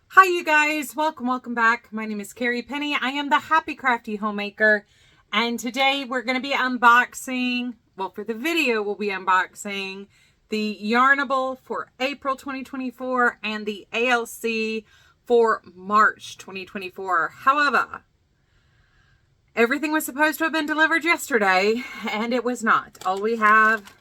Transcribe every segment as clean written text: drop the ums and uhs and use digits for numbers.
Hi you guys, welcome back. My name is Carrie Penny. I am the Happy Crafty Homemaker, and today we're going to be unboxing, well, for the video we'll be unboxing the Yarnable for April 2024 and the ALC for March 2024. However, everything was supposed to have been delivered yesterday and it was not. All we have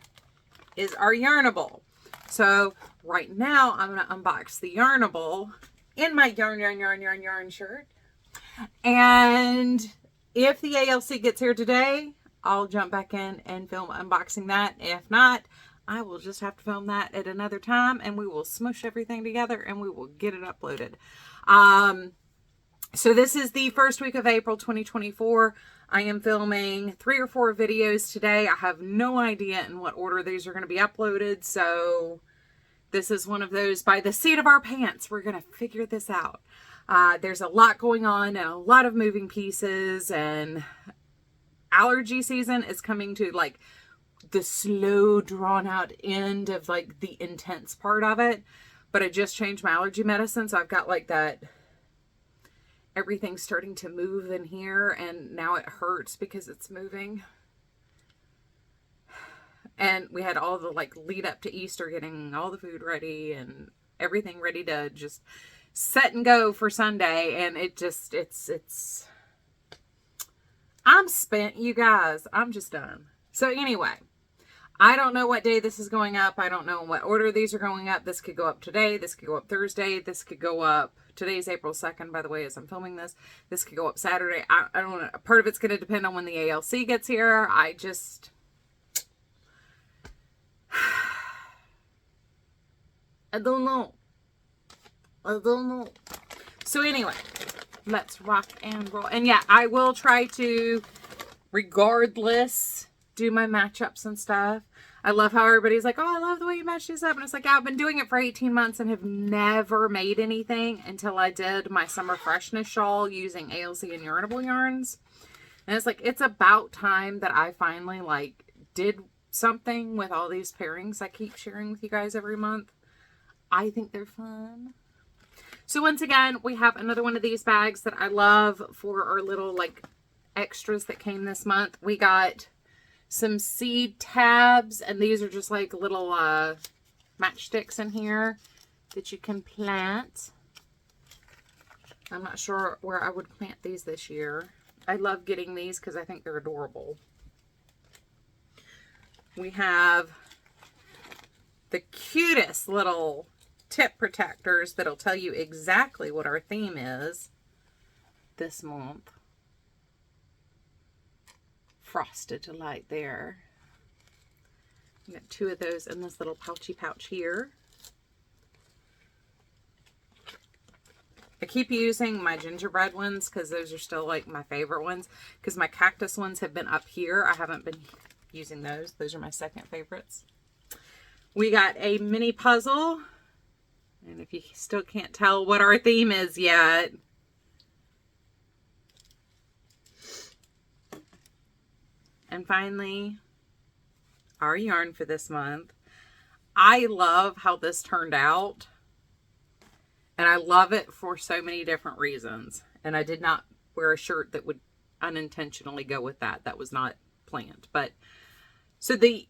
is our Yarnable. So right now I'm going to unbox the Yarnable in my yarn shirt. And if the ALC gets here today, I'll jump back in and film unboxing that. If not, I will just have to film that at another time, and we will smush everything together and we will get it uploaded. So this is the first week of April 2024. I am filming 3 or 4 videos today. I have no idea in what order these are going to be uploaded, so this is one of those, by the seat of our pants, we're going to figure this out. There's a lot going on and a lot of moving pieces, and allergy season is coming to like the slow drawn out end of like the intense part of it. But I just changed my allergy medicine, so I've got like that, everything's starting to move in here, and now it hurts because it's moving. And we had all the like lead up to Easter, getting all the food ready and everything ready to just set and go for Sunday. And it just, I'm spent, you guys. I'm just done. So anyway, I don't know what day this is going up. I don't know in what order these are going up. This could go up today. This could go up Thursday. This could go up, today's April 2nd, by the way, as I'm filming this. This could go up Saturday. I don't know. Part of it's going to depend on when the ALC gets here. I don't know. So anyway, let's rock and roll. And yeah, I will try to, regardless, do my matchups and stuff. I love how everybody's like, oh, I love the way you match these up. And it's like, yeah, I've been doing it for 18 months and have never made anything until I did my summer freshness shawl using ALC and Yarnable yarns. And it's like, it's about time that I finally like did something with all these pairings I keep sharing with you guys every month. I think they're fun. So once again, we have another one of these bags that I love for our little like extras that came this month. We got some seed tabs, and these are just like little matchsticks in here that you can plant. I'm not sure where I would plant these this year. I love getting these because I think they're adorable. We have the cutest little tip protectors that'll tell you exactly what our theme is this month. Frosted Delight there. We got 2 of those in this little pouchy pouch here. I keep using my gingerbread ones because those are still like my favorite ones, because my cactus ones have been up here. I haven't been using those. Those are my second favorites. We got a mini puzzle. And if you still can't tell what our theme is yet, and finally, our yarn for this month. I love how this turned out, and I love it for so many different reasons. And I did not wear a shirt that would unintentionally go with that. That was not planned. But so the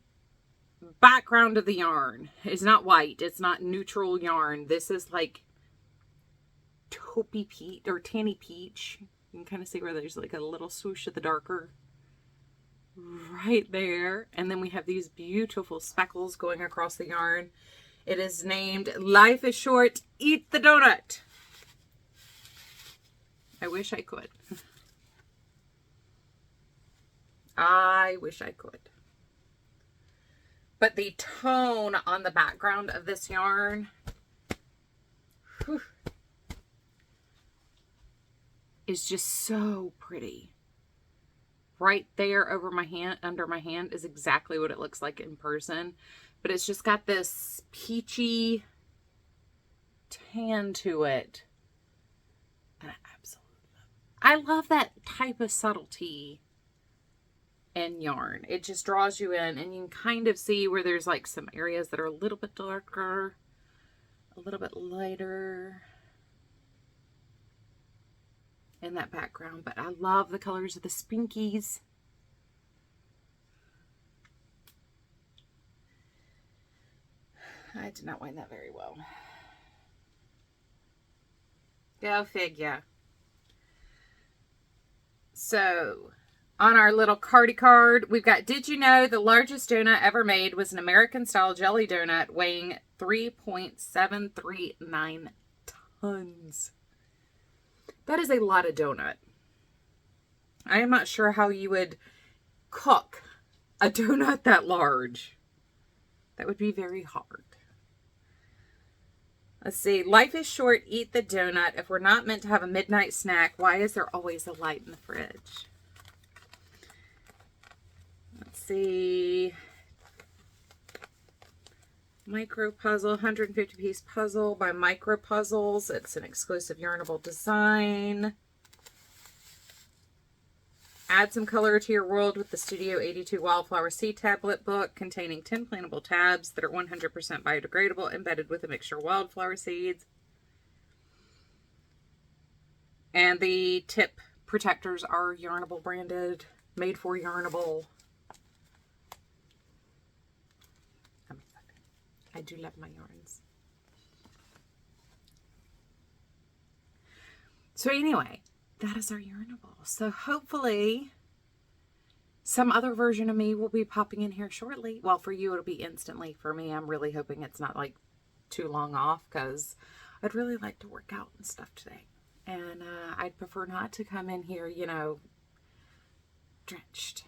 background of the yarn is not white. It's not neutral yarn. This is like taupey peach or tanny peach. You can kind of see where there's like a little swoosh of the darker right there. And then we have these beautiful speckles going across the yarn. It is named Life is Short, Eat the Donut. I wish I could. I wish I could. But the tone on the background of this yarn, whew, is just so pretty. Right there over my hand, under my hand, is exactly what it looks like in person. But it's just got this peachy tan to it. And I absolutely love it. I love that type of subtlety in yarn. It just draws you in, and you can kind of see where there's like some areas that are a little bit darker, a little bit lighter. in that background, but I love the colors of the spinkies. I did not wind that very well. Go figure. So, on our little cardy card, we've got, did you know the largest donut ever made was an American-style jelly donut weighing 3.739 tons. That is a lot of donut. I am not sure how you would cook a donut that large. That would be very hard. Let's see. Life is short. Eat the donut. If we're not meant to have a midnight snack, why is there always a light in the fridge? Let's see. Micro puzzle, 150 piece puzzle by Micro Puzzles. It's an exclusive Yarnable design. Add some color to your world with the Studio 82 Wildflower Seed Tablet book containing 10 plantable tabs that are 100% biodegradable, embedded with a mixture of wildflower seeds. And the tip protectors are Yarnable branded, made for Yarnable. I do love my yarns. So anyway, that is our Yarnable. So hopefully some other version of me will be popping in here shortly. Well, for you, it'll be instantly. For me, I'm really hoping it's not like too long off, because I'd really like to work out and stuff today. And I'd prefer not to come in here, you know, drenched.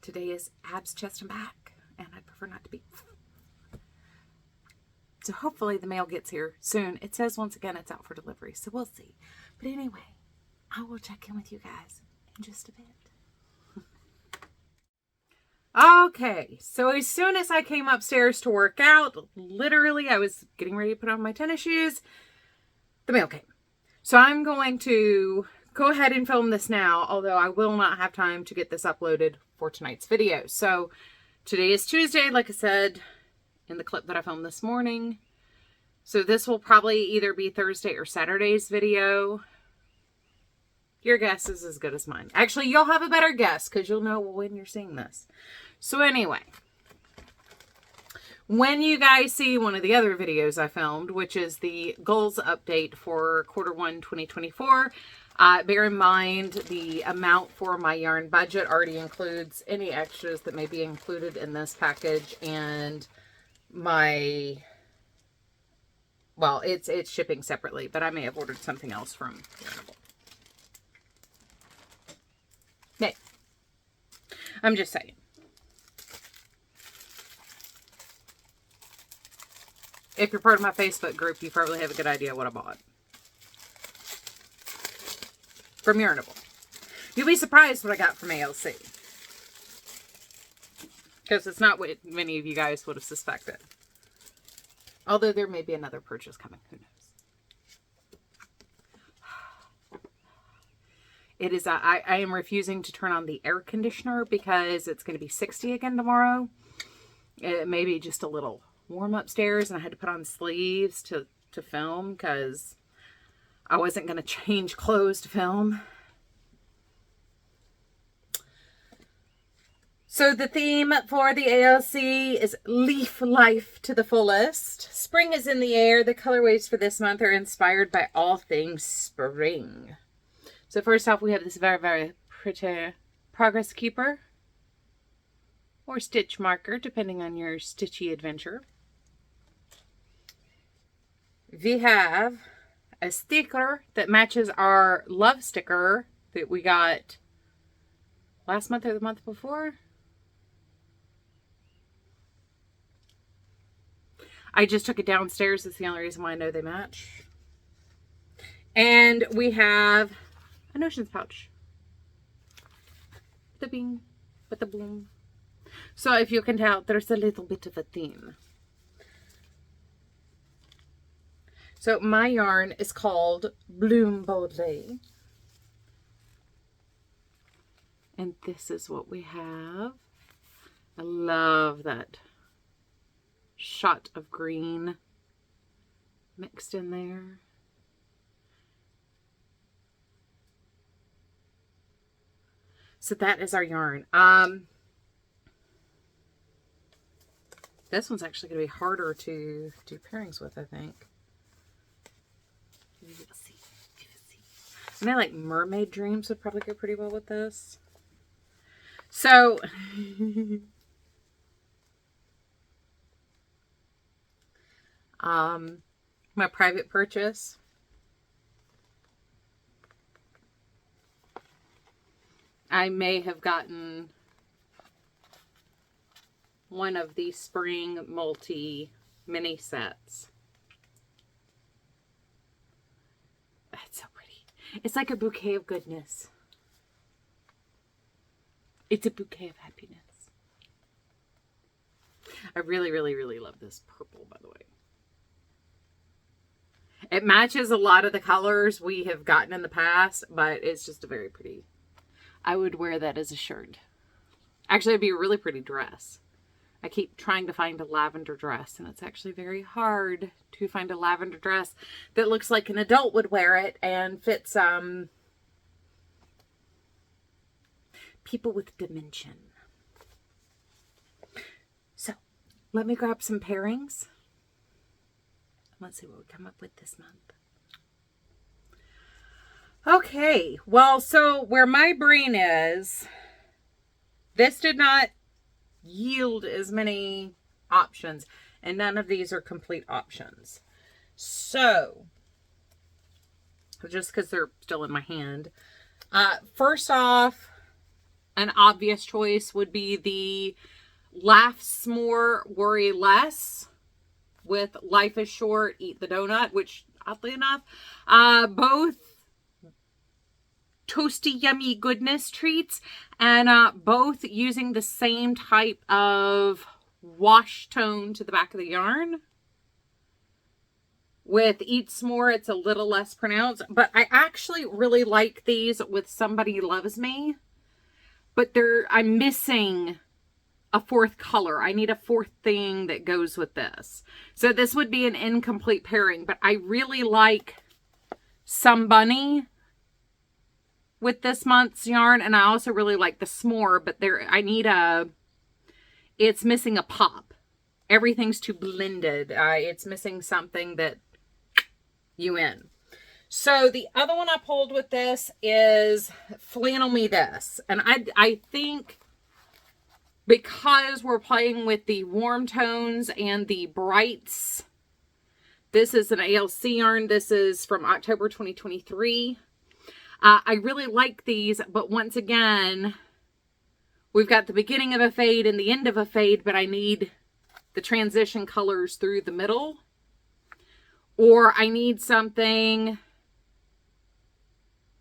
Today is abs, chest, and back. And I'd prefer not to be. So hopefully the mail gets here soon. It says once again it's out for delivery, so we'll see. But anyway, I will check in with you guys in just a bit. Okay, so as soon as I came upstairs to work out, literally I was getting ready to put on my tennis shoes, the mail came. So I'm going to go ahead and film this now, although I will not have time to get this uploaded for tonight's video. So today is Tuesday, like I said in the clip that I filmed this morning. So this will probably either be Thursday or Saturday's video. Your guess is as good as mine. Actually, you'll have a better guess because you'll know when you're seeing this. So anyway, when you guys see one of the other videos I filmed, which is the goals update for Q1 2024, bear in mind the amount for my yarn budget already includes any extras that may be included in this package, and my, well, it's shipping separately, but I may have ordered something else from Yarnable. Hey, I'm just saying. If you're part of my Facebook group, you probably have a good idea what I bought from Yarnable. You'll be surprised what I got from ALC. Because it's not what many of you guys would have suspected. Although there may be another purchase coming. Who knows? It is, I am refusing to turn on the air conditioner because it's going to be 60 again tomorrow. It may be just a little warm upstairs, and I had to put on sleeves to film because I wasn't going to change clothes to film. So the theme for the ALC is Leaf Life to the Fullest. Spring is in the air. The colorways for this month are inspired by all things spring. So first off, we have this very, very pretty progress keeper or stitch marker, depending on your stitchy adventure. We have a sticker that matches our love sticker that we got last month or the month before. I just took it downstairs. That's the only reason why I know they match. And we have a notions pouch. The bing, but the boom. So if you can tell, there's a little bit of a theme. So my yarn is called Bloom Boldly. And this is what we have. I love that shot of green mixed in there. So that is our yarn. This one's actually going to be harder to do pairings with, I think. Maybe we'll see. I mean, like Mermaid Dreams would probably go pretty well with this. So, my private purchase. I may have gotten one of these spring multi mini sets. That's so pretty. It's like a bouquet of goodness. It's a bouquet of happiness. I really, really, really love this purple, by the way. It matches a lot of the colors we have gotten in the past, but it's just a very pretty. I would wear that as a shirt. Actually, it'd be a really pretty dress. I keep trying to find a lavender dress, and it's actually very hard to find a lavender dress that looks like an adult would wear it and fits people with dementia. So, let me grab some pairings. Let's see what we come up with this month. Okay, well, so where my brain is, this did not yield as many options, and none of these are complete options. So, just because they're still in my hand. First off, an obvious choice would be the Laughs More, Worry Less with Life is Short, Eat the Donut, which oddly enough, both toasty, yummy goodness treats, and both using the same type of wash tone to the back of the yarn. With Eats More, it's a little less pronounced, but I actually really like these with Somebody Loves Me, but I'm missing a fourth color. I need a fourth thing that goes with this. So this would be an incomplete pairing, but I really like Some Bunny with this month's yarn, and I also really like the S'more, but it's missing a pop. Everything's too blended. It's missing something that you in. So the other one I pulled with this is Flannel Me This, and I think because we're playing with the warm tones and the brights, this is an ALC yarn. This is from October 2023. I really like these, but once again, we've got the beginning of a fade and the end of a fade, but I need the transition colors through the middle. Or I need something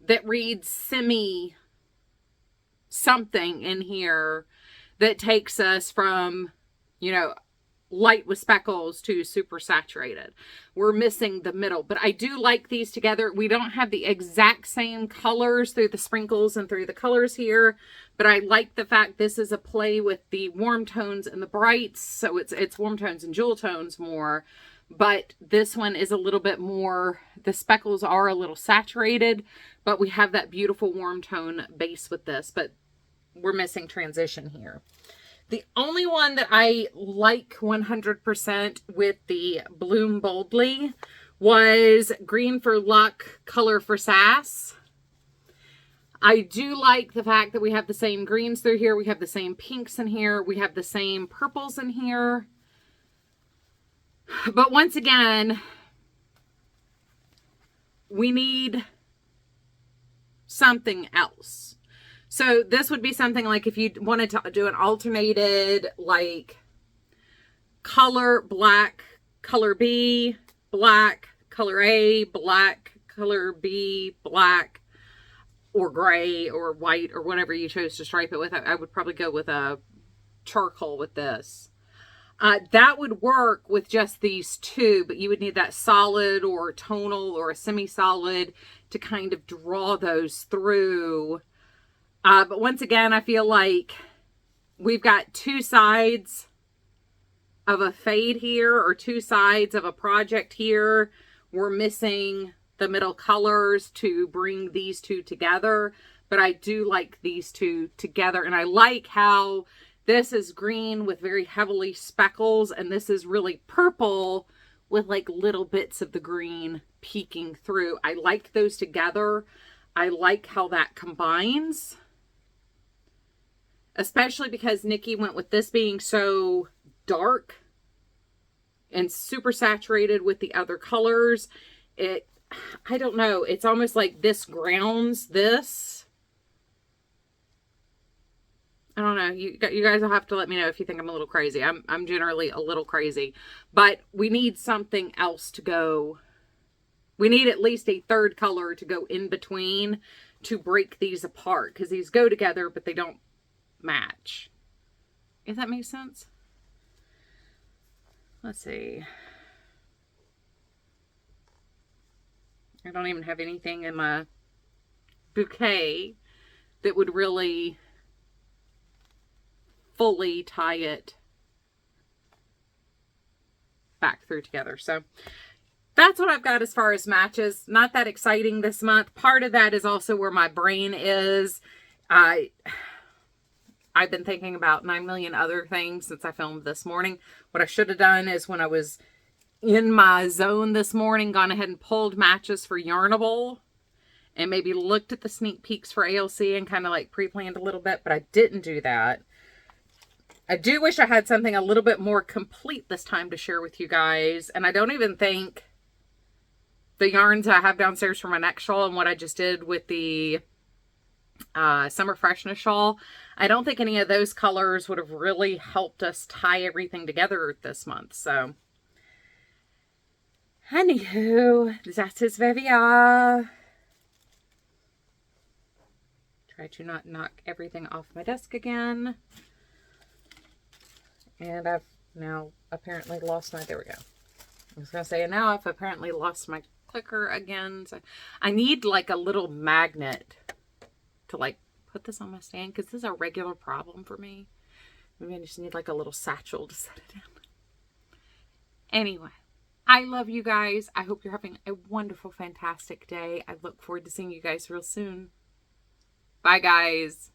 that reads semi something in here that takes us from, light with speckles to super saturated. We're missing the middle, but I do like these together. We don't have the exact same colors through the sprinkles and through the colors here, but I like the fact this is a play with the warm tones and the brights. So it's warm tones and jewel tones more, but this one is a little bit more, the speckles are a little saturated, but we have that beautiful warm tone base with this, but we're missing transition here. The only one that I like 100% with the Bloom Boldly was Green for Luck, Color for Sass. I do like the fact that we have the same greens through here. We have the same pinks in here. We have the same purples in here. But once again, we need something else. So this would be something like if you wanted to do an alternated, like color black, color B, black, color A, black, color B, black, or gray or white or whatever you chose to stripe it with. I would probably go with a charcoal with this. That would work with just these two, but you would need that solid or tonal or a semi-solid to kind of draw those through. But once again, I feel like we've got two sides of a fade here or two sides of a project here. We're missing the middle colors to bring these two together. but I do like these two together. And I like how this is green with very heavily speckles, and this is really purple with like little bits of the green peeking through. I like those together. I like how that combines, especially because Nikki went with this being so dark and super saturated with the other colors. I don't know, it's almost like this grounds this. I don't know. You guys will have to let me know if you think I'm a little crazy. I'm generally a little crazy, but we need something else to go. We need at least a third color to go in between to break these apart, because these go together, but they don't match. If that makes sense. Let's see. I don't even have anything in my bouquet that would really fully tie it back through together. So that's what I've got as far as matches. Not that exciting this month. Part of that is also where my brain is. I've been thinking about 9 million other things since I filmed this morning. What I should have done is, when I was in my zone this morning, gone ahead and pulled matches for Yarnable and maybe looked at the sneak peeks for ALC and kind of like pre-planned a little bit, but I didn't do that. I do wish I had something a little bit more complete this time to share with you guys. And I don't even think the yarns I have downstairs for my next shawl and what I just did with the Summer Freshness shawl, I don't think any of those colors would have really helped us tie everything together this month. So, anywho, that is where we are. Try to not knock everything off my desk again. And I've now apparently lost my, there we go. I was going to say, and now I've apparently lost my clicker again. So I need like a little magnet to like put this on my stand, because this is a regular problem for me. Maybe I just need like a little satchel to set it in. Anyway, I love you guys. I hope you're having a wonderful, fantastic day. I look forward to seeing you guys real soon. Bye, guys.